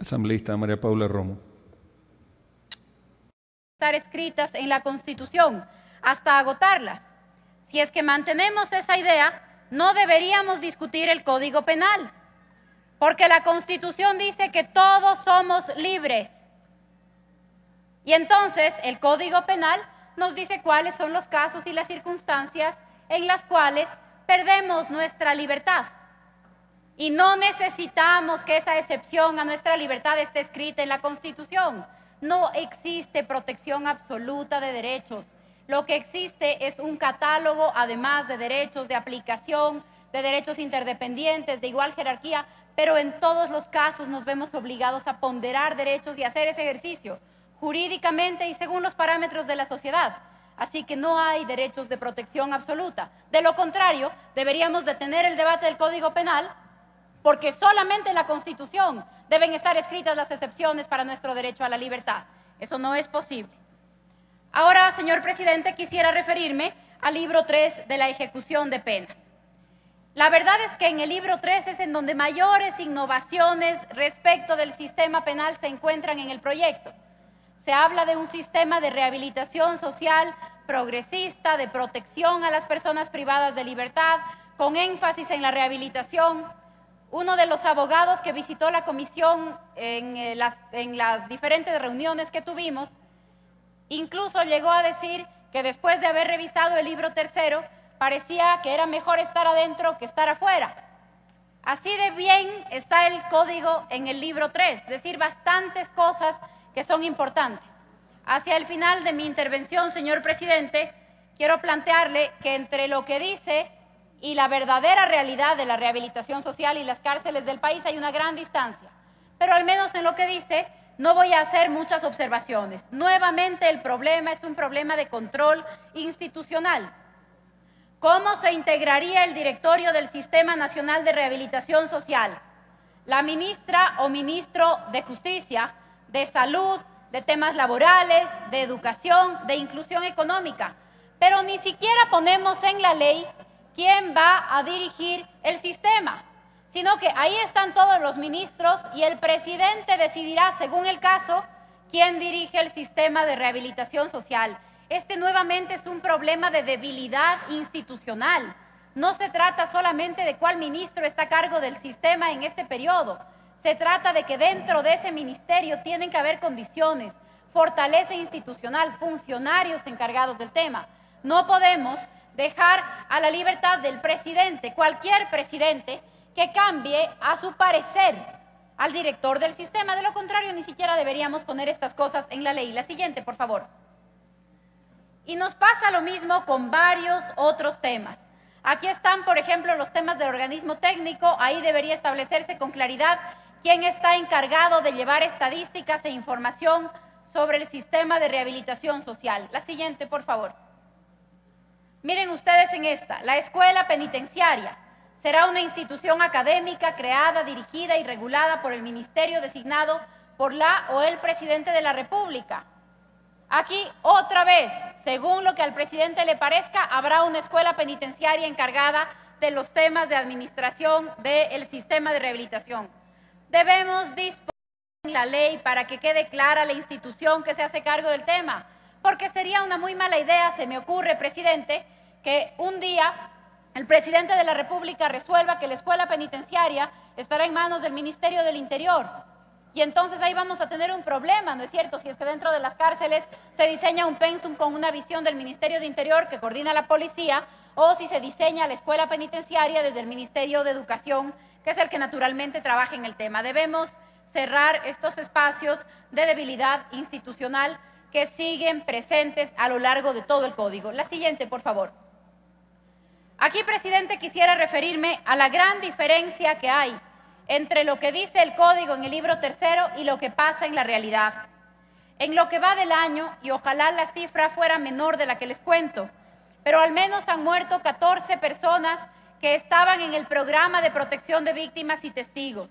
Asambleísta María Paula Romo. Estar escritas en la Constitución hasta agotarlas. Si es que mantenemos esa idea, no deberíamos discutir el Código Penal, porque la Constitución dice que todos somos libres. Y entonces el Código Penal nos dice cuáles son los casos y las circunstancias en las cuales perdemos nuestra libertad. Y no necesitamos que esa excepción a nuestra libertad esté escrita en la Constitución. No existe protección absoluta de derechos. Lo que existe es un catálogo, además de derechos de aplicación, de derechos interdependientes, de igual jerarquía, pero en todos los casos nos vemos obligados a ponderar derechos y hacer ese ejercicio jurídicamente y según los parámetros de la sociedad. Así que no hay derechos de protección absoluta. De lo contrario, deberíamos detener el debate del Código Penal, porque solamente en la Constitución deben estar escritas las excepciones para nuestro derecho a la libertad. Eso no es posible. Ahora, señor presidente, quisiera referirme al libro 3 de la ejecución de penas. La verdad es que en el libro 3 es en donde mayores innovaciones respecto del sistema penal se encuentran en el proyecto. Se habla de un sistema de rehabilitación social progresista, de protección a las personas privadas de libertad, con énfasis en la rehabilitación. Uno de los abogados que visitó la comisión en las diferentes reuniones que tuvimos, incluso llegó a decir que después de haber revisado el libro tercero, parecía que era mejor estar adentro que estar afuera. Así de bien está el código en el libro 3, es decir, bastantes cosas que son importantes. Hacia el final de mi intervención, señor presidente, quiero plantearle que entre lo que dice y la verdadera realidad de la rehabilitación social y las cárceles del país hay una gran distancia. Pero al menos en lo que dice, no voy a hacer muchas observaciones. Nuevamente el problema es un problema de control institucional. ¿Cómo se integraría el directorio del Sistema Nacional de Rehabilitación Social? La ministra o ministro de Justicia, de Salud, de temas laborales, de educación, de inclusión económica. Pero ni siquiera ponemos en la ley quién va a dirigir el sistema, sino que ahí están todos los ministros y el presidente decidirá, según el caso, quién dirige el sistema de rehabilitación social. Este nuevamente es un problema de debilidad institucional. No se trata solamente de cuál ministro está a cargo del sistema en este periodo. Se trata de que dentro de ese ministerio tienen que haber condiciones, fortaleza institucional, funcionarios encargados del tema. No podemos dejar a la libertad del presidente, cualquier presidente, que cambie a su parecer al director del sistema. De lo contrario, ni siquiera deberíamos poner estas cosas en la ley. La siguiente, por favor. Y nos pasa lo mismo con varios otros temas. Aquí están, por ejemplo, los temas del organismo técnico. Ahí debería establecerse con claridad quién está encargado de llevar estadísticas e información sobre el sistema de rehabilitación social. La siguiente, por favor. Miren ustedes en esta, la escuela penitenciaria será una institución académica creada, dirigida y regulada por el ministerio designado por la o el presidente de la República. Aquí, otra vez, según lo que al presidente le parezca, habrá una escuela penitenciaria encargada de los temas de administración del sistema de rehabilitación. Debemos disponer en la ley para que quede clara la institución que se hace cargo del tema, porque sería una muy mala idea, se me ocurre, presidente, que un día el presidente de la República resuelva que la escuela penitenciaria estará en manos del Ministerio del Interior. Y entonces ahí vamos a tener un problema, ¿no es cierto? Si es que dentro de las cárceles se diseña un pensum con una visión del Ministerio de Interior que coordina la policía, o si se diseña la escuela penitenciaria desde el Ministerio de Educación, que es el que naturalmente trabaja en el tema. Debemos cerrar estos espacios de debilidad institucional que siguen presentes a lo largo de todo el código. La siguiente, por favor. Aquí, presidente, quisiera referirme a la gran diferencia que hay entre lo que dice el código en el libro tercero y lo que pasa en la realidad. En lo que va del año, y ojalá la cifra fuera menor de la que les cuento, pero al menos han muerto 14 personas que estaban en el programa de protección de víctimas y testigos.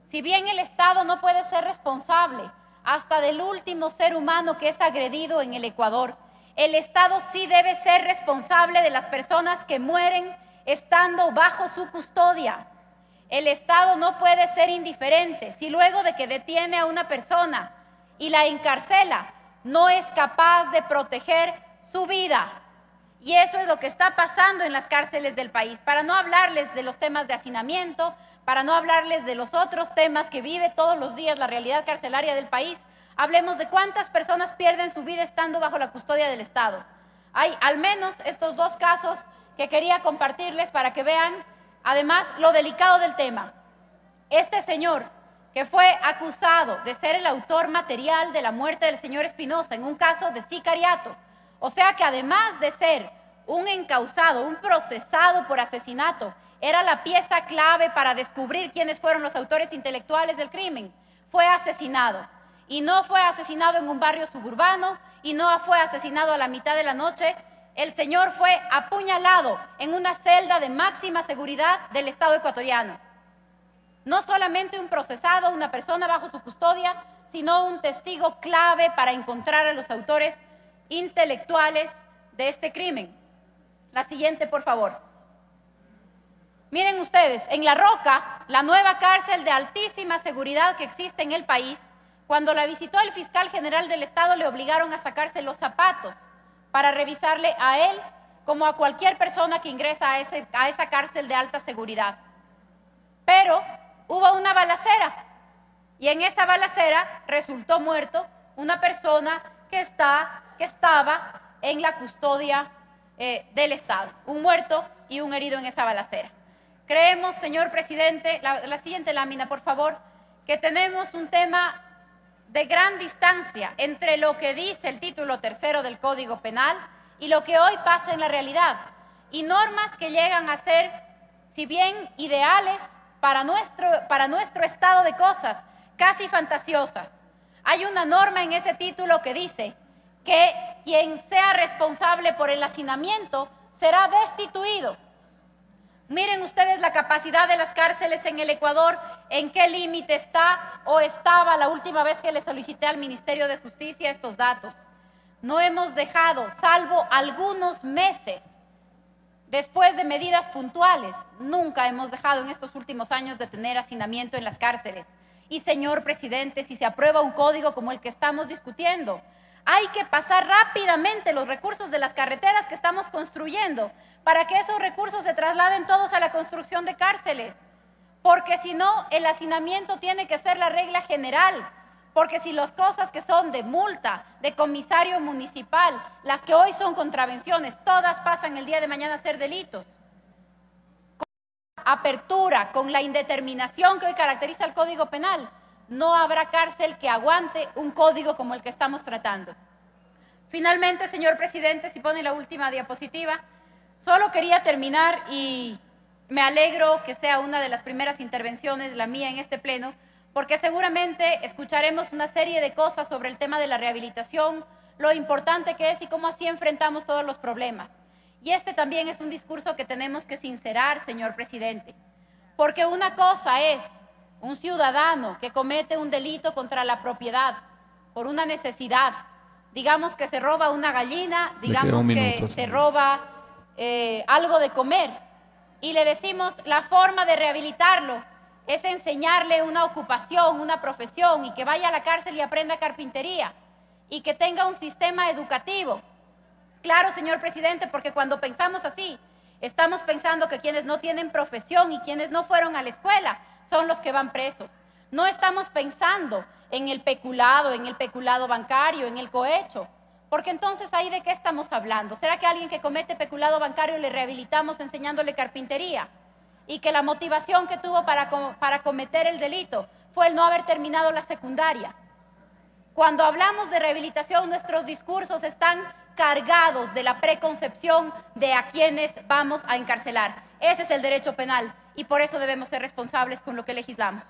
Si bien el Estado no puede ser responsable hasta del último ser humano que es agredido en el Ecuador, el Estado sí debe ser responsable de las personas que mueren estando bajo su custodia. el Estado no puede ser indiferente si luego de que detiene a una persona y la encarcela, no es capaz de proteger su vida. Y eso es lo que está pasando en las cárceles del país. Para no hablarles de los temas de hacinamiento, para no hablarles de los otros temas que vive todos los días la realidad carcelaria del país, hablemos de cuántas personas pierden su vida estando bajo la custodia del Estado. Hay al menos estos dos casos que quería compartirles para que vean, además, lo delicado del tema. Este señor, que fue acusado de ser el autor material de la muerte del señor Espinosa en un caso de sicariato, o sea que además de ser un encausado, un procesado por asesinato, era la pieza clave para descubrir quiénes fueron los autores intelectuales del crimen, fue asesinado. Y no fue asesinado en un barrio suburbano, y no fue asesinado a la mitad de la noche. El señor fue apuñalado en una celda de máxima seguridad del Estado ecuatoriano. No solamente un procesado, una persona bajo su custodia, sino un testigo clave para encontrar a los autores intelectuales de este crimen. La siguiente, por favor. Miren ustedes, en La Roca, la nueva cárcel de altísima seguridad que existe en el país, cuando la visitó el fiscal general del Estado, le obligaron a sacarse los zapatos para revisarle a él como a cualquier persona que ingresa a esa cárcel de alta seguridad. Pero hubo una balacera y en esa balacera resultó muerto una persona que estaba en la custodia del Estado, un muerto y un herido en esa balacera. Creemos, señor presidente, la siguiente lámina, por favor, que tenemos un tema de gran distancia entre lo que dice el título tercero del Código Penal y lo que hoy pasa en la realidad, y normas que llegan a ser, si bien ideales, para nuestro estado de cosas, casi fantasiosas. Hay una norma en ese título que dice que quien sea responsable por el hacinamiento será destituido. Miren ustedes la capacidad de las cárceles en el Ecuador, en qué límite está o estaba la última vez que le solicité al Ministerio de Justicia estos datos. No hemos dejado, salvo algunos meses, después de medidas puntuales, nunca hemos dejado en estos últimos años de tener hacinamiento en las cárceles. Y señor presidente, si se aprueba un código como el que estamos discutiendo, hay que pasar rápidamente los recursos de las carreteras que estamos construyendo para que esos recursos se trasladen todos a la construcción de cárceles. Porque si no, el hacinamiento tiene que ser la regla general. Porque si las cosas que son de multa, de comisario municipal, las que hoy son contravenciones, todas pasan el día de mañana a ser delitos. Con la apertura, con la indeterminación que hoy caracteriza el Código Penal, no habrá cárcel que aguante un código como el que estamos tratando. Finalmente, señor presidente, si pone la última diapositiva, solo quería terminar y me alegro que sea una de las primeras intervenciones, la mía en este pleno, porque seguramente escucharemos una serie de cosas sobre el tema de la rehabilitación, lo importante que es y cómo así enfrentamos todos los problemas. Y este también es un discurso que tenemos que sincerar, señor presidente, porque una cosa es un ciudadano que comete un delito contra la propiedad por una necesidad, digamos que se roba una gallina, digamos que se roba algo de comer, y le decimos la forma de rehabilitarlo es enseñarle una ocupación, una profesión, y que vaya a la cárcel y aprenda carpintería, y que tenga un sistema educativo. Claro, señor presidente, porque cuando pensamos así, estamos pensando que quienes no tienen profesión y quienes no fueron a la escuela son los que van presos. No estamos pensando en el peculado bancario, en el cohecho, porque entonces ahí de qué estamos hablando. ¿Será que a alguien que comete peculado bancario le rehabilitamos enseñándole carpintería? Y que la motivación que tuvo para cometer el delito fue el no haber terminado la secundaria. Cuando hablamos de rehabilitación, nuestros discursos están cargados de la preconcepción de a quienes vamos a encarcelar. Ese es el derecho penal y por eso debemos ser responsables con lo que legislamos.